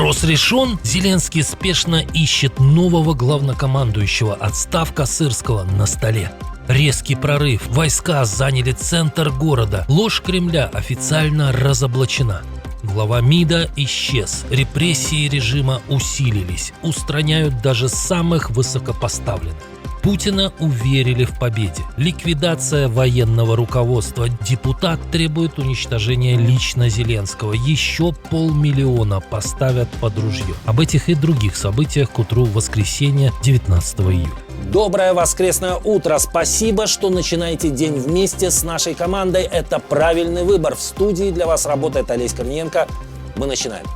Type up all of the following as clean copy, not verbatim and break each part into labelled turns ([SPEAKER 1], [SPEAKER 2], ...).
[SPEAKER 1] Вопрос решен. Зеленский спешно ищет нового главнокомандующего. Отставка Сырского на столе. Резкий прорыв. Войска заняли центр города. Ложь Кремля официально разоблачена. Глава МИДа исчез. Репрессии режима усилились. Устраняют даже самых высокопоставленных. Путина уверили в победе. Ликвидация военного руководства. Депутат требует уничтожения лично Зеленского. Еще 500 000 поставят под ружье. Об этих и других событиях к утру воскресенья 19 июля.
[SPEAKER 2] Доброе воскресное утро. Спасибо, что начинаете день вместе с нашей командой. Это правильный выбор. В студии для вас работает Олесь Корниенко. Мы начинаем.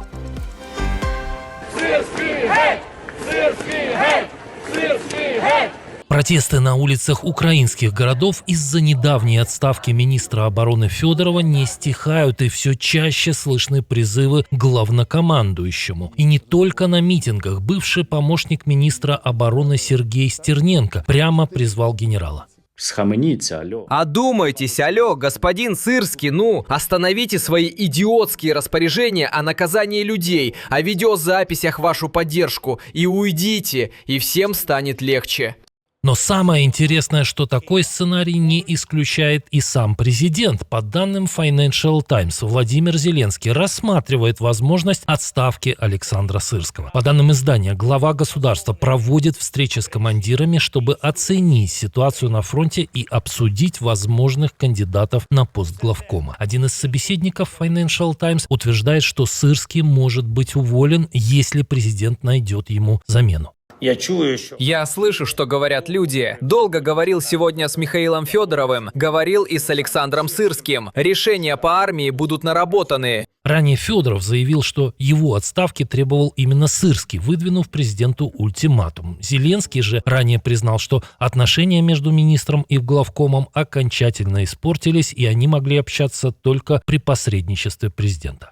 [SPEAKER 3] Сырский, геть! Сырский, геть! Сырский, геть!
[SPEAKER 1] Протесты на улицах украинских городов из-за недавней отставки министра обороны Федорова не стихают, и все чаще слышны призывы к главнокомандующему. И не только на митингах. Бывший помощник министра обороны Сергей Стерненко прямо призвал генерала.
[SPEAKER 4] Схаменіться, алло.
[SPEAKER 5] Одумайтесь, алло, господин Сырский, остановите свои идиотские распоряжения о наказании людей, о видеозаписях вашу поддержку и уйдите, и всем станет легче.
[SPEAKER 1] Но самое интересное, что такой сценарий не исключает и сам президент. По данным Financial Times, Владимир Зеленский рассматривает возможность отставки Александра Сырского. По данным издания, глава государства проводит встречи с командирами, чтобы оценить ситуацию на фронте и обсудить возможных кандидатов на пост главкома. Один из собеседников Financial Times утверждает, что Сырский может быть уволен, если президент найдет ему замену.
[SPEAKER 5] Я слышу, что говорят люди. Долго говорил сегодня с Михаилом Федоровым, говорил и с Александром Сырским. Решения по армии будут наработаны.
[SPEAKER 1] Ранее Федоров заявил, что его отставки требовал именно Сырский, выдвинув президенту ультиматум. Зеленский же ранее признал, что отношения между министром и главкомом окончательно испортились, и они могли общаться только при посредничестве президента.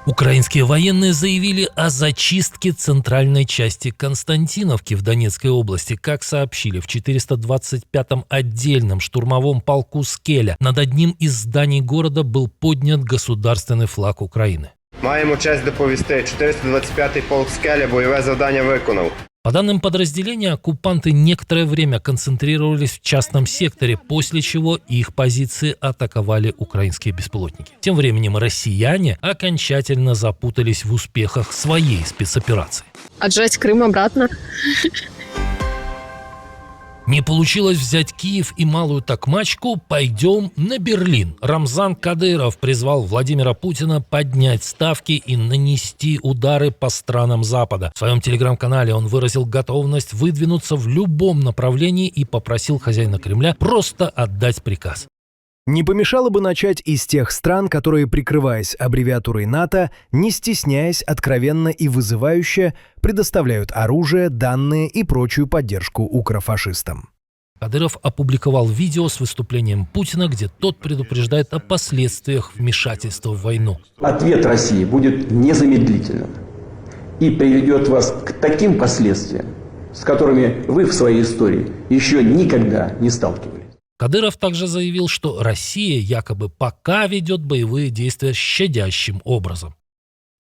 [SPEAKER 1] Украинские военные заявили о зачистке центральной части Константиновки в Донецкой области. Как сообщили, в 425-м отдельном штурмовом полку «Скеля» над одним из зданий города был поднят государственный флаг Украины.
[SPEAKER 6] Маємо честь доповісти. 425-й полк «Скеля» бойове завдання виконав.
[SPEAKER 1] По данным подразделения, оккупанты некоторое время концентрировались в частном секторе, после чего их позиции атаковали украинские беспилотники. Тем временем россияне окончательно запутались в успехах своей спецоперации.
[SPEAKER 7] Отжать Крым обратно.
[SPEAKER 1] Не получилось взять Киев и Малую Токмачку, пойдем на Берлин. Рамзан Кадыров призвал Владимира Путина поднять ставки и нанести удары по странам Запада. В своем телеграм-канале он выразил готовность выдвинуться в любом направлении и попросил хозяина Кремля просто отдать приказ.
[SPEAKER 8] Не помешало бы начать из тех стран, которые, прикрываясь аббревиатурой НАТО, не стесняясь, откровенно и вызывающе предоставляют оружие, данные и прочую поддержку укрофашистам.
[SPEAKER 1] Кадыров опубликовал видео с выступлением Путина, где тот предупреждает о последствиях вмешательства в войну.
[SPEAKER 9] Ответ России будет незамедлительным и приведет вас к таким последствиям, с которыми вы в своей истории еще никогда не сталкивались.
[SPEAKER 1] Кадыров также заявил, что Россия якобы пока ведет боевые действия щадящим образом.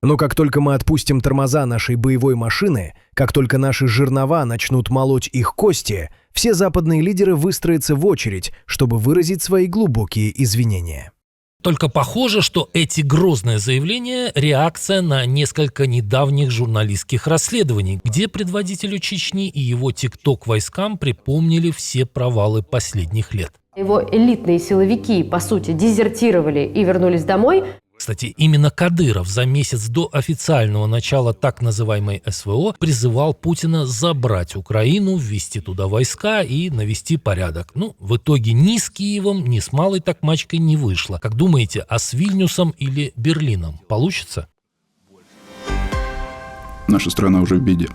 [SPEAKER 8] Но как только мы отпустим тормоза нашей боевой машины, как только наши жернова начнут молоть их кости, все западные лидеры выстроятся в очередь, чтобы выразить свои глубокие извинения.
[SPEAKER 1] Только похоже, что эти грозные заявления – реакция на несколько недавних журналистских расследований, где предводителю Чечни и его тикток-войскам припомнили все провалы последних лет.
[SPEAKER 7] Его элитные силовики, по сути, дезертировали и вернулись домой.
[SPEAKER 1] Кстати, именно Кадыров за месяц до официального начала так называемой СВО призывал Путина забрать Украину, ввести туда войска и навести порядок. В итоге ни с Киевом, ни с Малой Токмачкой не вышло. Как думаете, а с Вильнюсом или Берлином получится?
[SPEAKER 10] Наша страна уже в беде.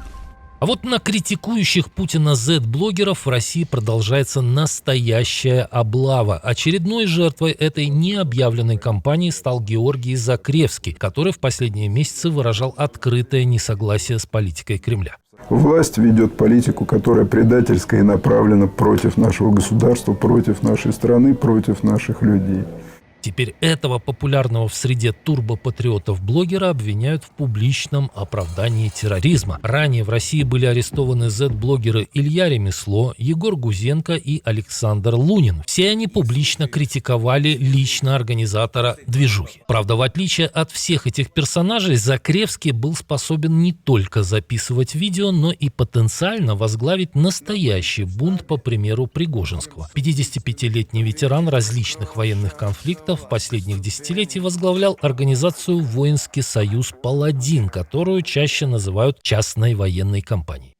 [SPEAKER 1] А вот на критикующих Путина Z-блогеров в России продолжается настоящая облава. Очередной жертвой этой необъявленной кампании стал Георгий Закревский, который в последние месяцы выражал открытое несогласие с политикой Кремля.
[SPEAKER 10] Власть ведет политику, которая предательская и направлена против нашего государства, против нашей страны, против наших людей.
[SPEAKER 1] Теперь этого популярного в среде турбопатриотов блогера обвиняют в публичном оправдании терроризма. Ранее в России были арестованы Z-блогеры Илья Ремесло, Егор Гузенко и Александр Лунин. Все они публично критиковали лично организатора движухи. Правда, в отличие от всех этих персонажей, Закревский был способен не только записывать видео, но и потенциально возглавить настоящий бунт по примеру Пригожинского. 55-летний ветеран различных военных конфликтов последних десятилетий возглавлял организацию «Воинский союз Паладин», которую чаще называют частной военной компанией.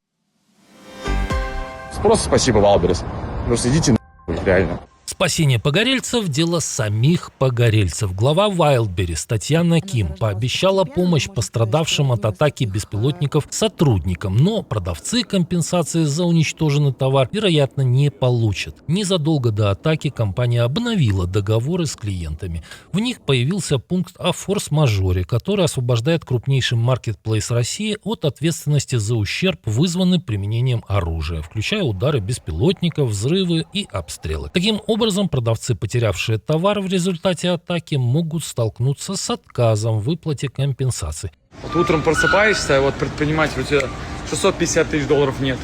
[SPEAKER 4] Просто спасибо, Валберес. Просто идите нахуй, реально.
[SPEAKER 1] Спасение погорельцев – дело самих погорельцев. Глава Wildberries Татьяна Ким пообещала помощь пострадавшим от атаки беспилотников сотрудникам, но продавцы компенсации за уничтоженный товар, вероятно, не получат. Незадолго до атаки компания обновила договоры с клиентами. В них появился пункт о форс-мажоре, который освобождает крупнейший маркетплейс России от ответственности за ущерб, вызванный применением оружия, включая удары беспилотников, взрывы и обстрелы. Таким образом, продавцы, потерявшие товар в результате атаки, могут столкнуться с отказом в выплате компенсаций.
[SPEAKER 11] Вот утром просыпаешься, и вот предприниматель, у тебя 650 тысяч долларов нету.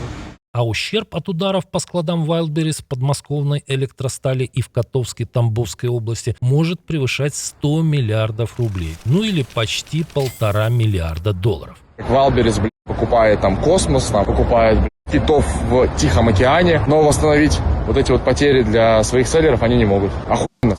[SPEAKER 1] А ущерб от ударов по складам Wildberries в подмосковной электростали и в Котовской Тамбовской области может превышать 100 миллиардов рублей. Ну или почти 1,5 миллиарда долларов.
[SPEAKER 4] Валберес, покупает там космос, покупает китов в Тихом океане, но восстановить вот эти вот потери для своих селлеров они не могут. Охуенно.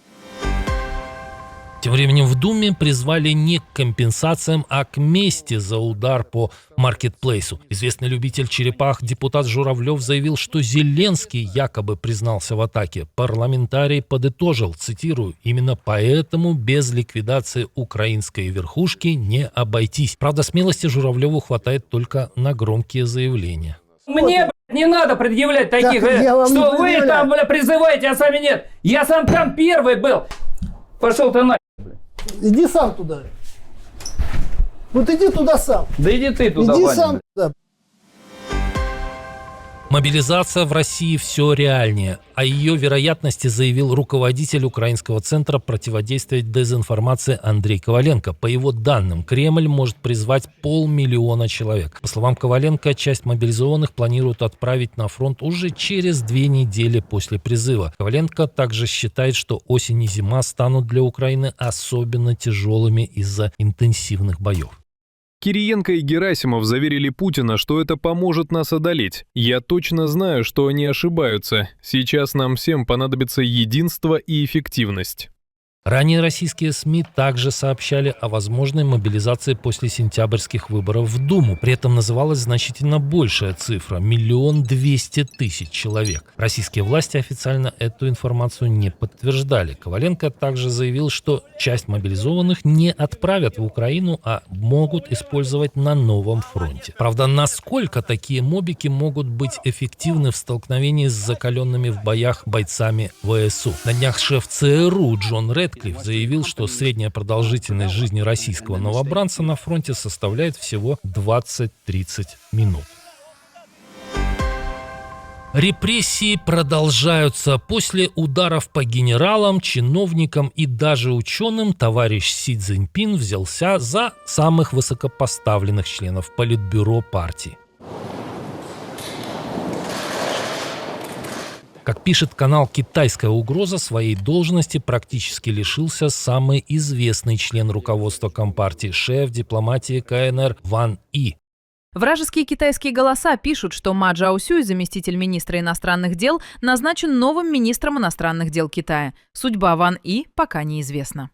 [SPEAKER 1] Тем временем в Думе призвали не к компенсациям, а к мести за удар по маркетплейсу. Известный любитель черепах депутат Журавлев заявил, что Зеленский якобы признался в атаке. Парламентарий подытожил, цитирую, «Именно поэтому без ликвидации украинской верхушки не обойтись». Правда, смелости Журавлеву хватает только на громкие заявления.
[SPEAKER 3] Мне, не надо предъявлять таких, что вы там, призываете, а сами нет. Я сам там первый был. Пошел ты нахуй.
[SPEAKER 12] Иди сам туда. Вот иди туда сам.
[SPEAKER 3] Да иди ты туда,
[SPEAKER 12] иди
[SPEAKER 3] Ваня,
[SPEAKER 12] сам туда.
[SPEAKER 1] Мобилизация в России все реальнее. О ее вероятности заявил руководитель Украинского центра противодействия дезинформации Андрей Коваленко. По его данным, Кремль может призвать 500 000 человек. По словам Коваленко, часть мобилизованных планируют отправить на фронт уже через 2 недели после призыва. Коваленко также считает, что осень и зима станут для Украины особенно тяжелыми из-за интенсивных боев.
[SPEAKER 13] Кириенко и Герасимов заверили Путина, что это поможет нас одолеть. Я точно знаю, что они ошибаются. Сейчас нам всем понадобится единство и эффективность.
[SPEAKER 1] Ранее российские СМИ также сообщали о возможной мобилизации после сентябрьских выборов в Думу. При этом называлась значительно большая цифра – 1 200 000 человек. Российские власти официально эту информацию не подтверждали. Коваленко также заявил, что часть мобилизованных не отправят в Украину, а могут использовать на новом фронте. Правда, насколько такие мобики могут быть эффективны в столкновении с закаленными в боях бойцами ВСУ? На днях шеф ЦРУ Джон Редклифф заявил, что средняя продолжительность жизни российского новобранца на фронте составляет всего 20-30 минут. Репрессии продолжаются. После ударов по генералам, чиновникам и даже ученым товарищ Си Цзиньпин взялся за самых высокопоставленных членов Политбюро партии. Как пишет канал «Китайская угроза», своей должности практически лишился самый известный член руководства Компартии, шеф дипломатии КНР Ван И.
[SPEAKER 14] Вражеские китайские голоса пишут, что Ма Джаосюй, заместитель министра иностранных дел, назначен новым министром иностранных дел Китая. Судьба Ван И пока неизвестна.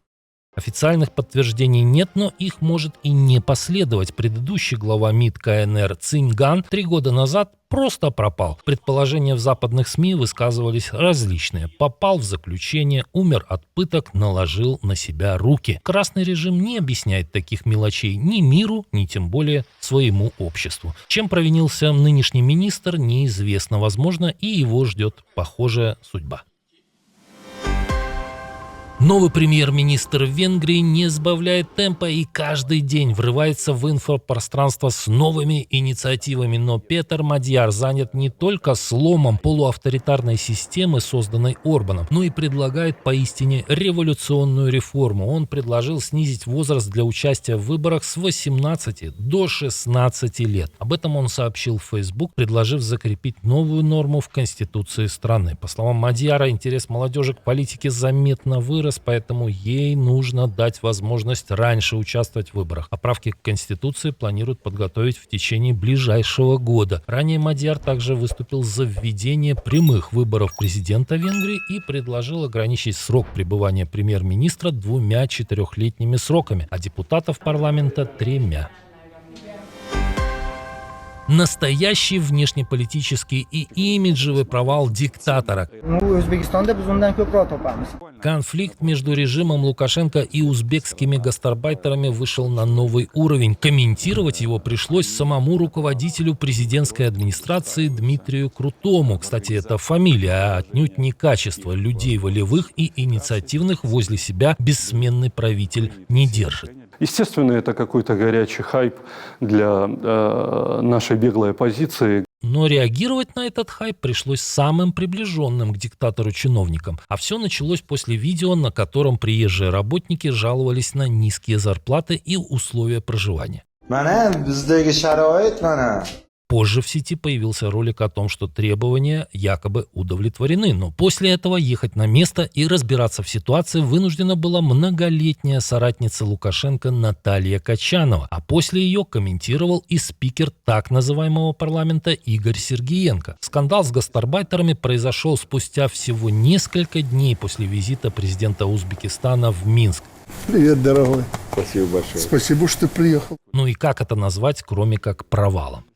[SPEAKER 1] Официальных подтверждений нет, но их может и не последовать. Предыдущий глава МИД КНР Циньган 3 года назад просто пропал. Предположения в западных СМИ высказывались различные. Попал в заключение, умер от пыток, наложил на себя руки. Красный режим не объясняет таких мелочей ни миру, ни тем более своему обществу. Чем провинился нынешний министр, неизвестно. Возможно, и его ждет похожая судьба. Новый премьер-министр Венгрии не сбавляет темпа и каждый день врывается в инфопространство с новыми инициативами. Но Петър Мадияр занят не только сломом полуавторитарной системы, созданной Орбаном, но и предлагает поистине революционную реформу. Он предложил снизить возраст для участия в выборах с 18 до 16 лет. Об этом он сообщил в Facebook, предложив закрепить новую норму в Конституции страны. По словам Мадияра, интерес молодежи к политике заметно вырос, поэтому ей нужно дать возможность раньше участвовать в выборах. Поправки к Конституции планируют подготовить в течение ближайшего года. Ранее Мадияр также выступил за введение прямых выборов президента Венгрии и предложил ограничить срок пребывания премьер-министра 2 4-летними сроками, а депутатов парламента 3. Настоящий внешнеполитический и имиджевый провал диктатора. Конфликт между режимом Лукашенко и узбекскими гастарбайтерами вышел на новый уровень. Комментировать его пришлось самому руководителю президентской администрации Дмитрию Крутому. Кстати, это фамилия, а отнюдь не качество. Людей волевых и инициативных возле себя бессменный правитель не держит.
[SPEAKER 15] Естественно, это какой-то горячий хайп для нашей беглой оппозиции.
[SPEAKER 1] Но реагировать на этот хайп пришлось самым приближенным к диктатору чиновникам. А все началось после видео, на котором приезжие работники жаловались на низкие зарплаты и условия проживания. Позже в сети появился ролик о том, что требования якобы удовлетворены. Но после этого ехать на место и разбираться в ситуации вынуждена была многолетняя соратница Лукашенко Наталья Качанова. А после ее комментировал и спикер так называемого парламента Игорь Сергиенко. Скандал с гастарбайтерами произошел спустя всего несколько дней после визита президента Узбекистана в Минск.
[SPEAKER 12] Привет, дорогой.
[SPEAKER 10] Спасибо большое.
[SPEAKER 12] Спасибо, что ты приехал.
[SPEAKER 1] Ну и как это назвать, кроме как провалом?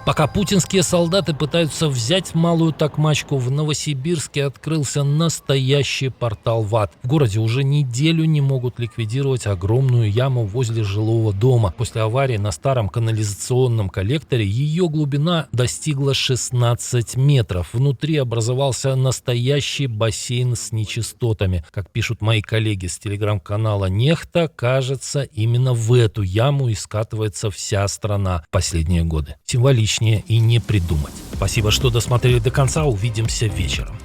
[SPEAKER 1] Пока путинские солдаты пытаются взять малую Токмачку, в Новосибирске открылся настоящий портал в ад. В городе уже неделю не могут ликвидировать огромную яму возле жилого дома. После аварии на старом канализационном коллекторе ее глубина достигла 16 метров. Внутри образовался настоящий бассейн с нечистотами. Как пишут мои коллеги с телеграм-канала Нехта, кажется, именно в эту яму и скатывается вся страна в последние годы. Символично и не придумать. Спасибо, что досмотрели до конца. Увидимся вечером.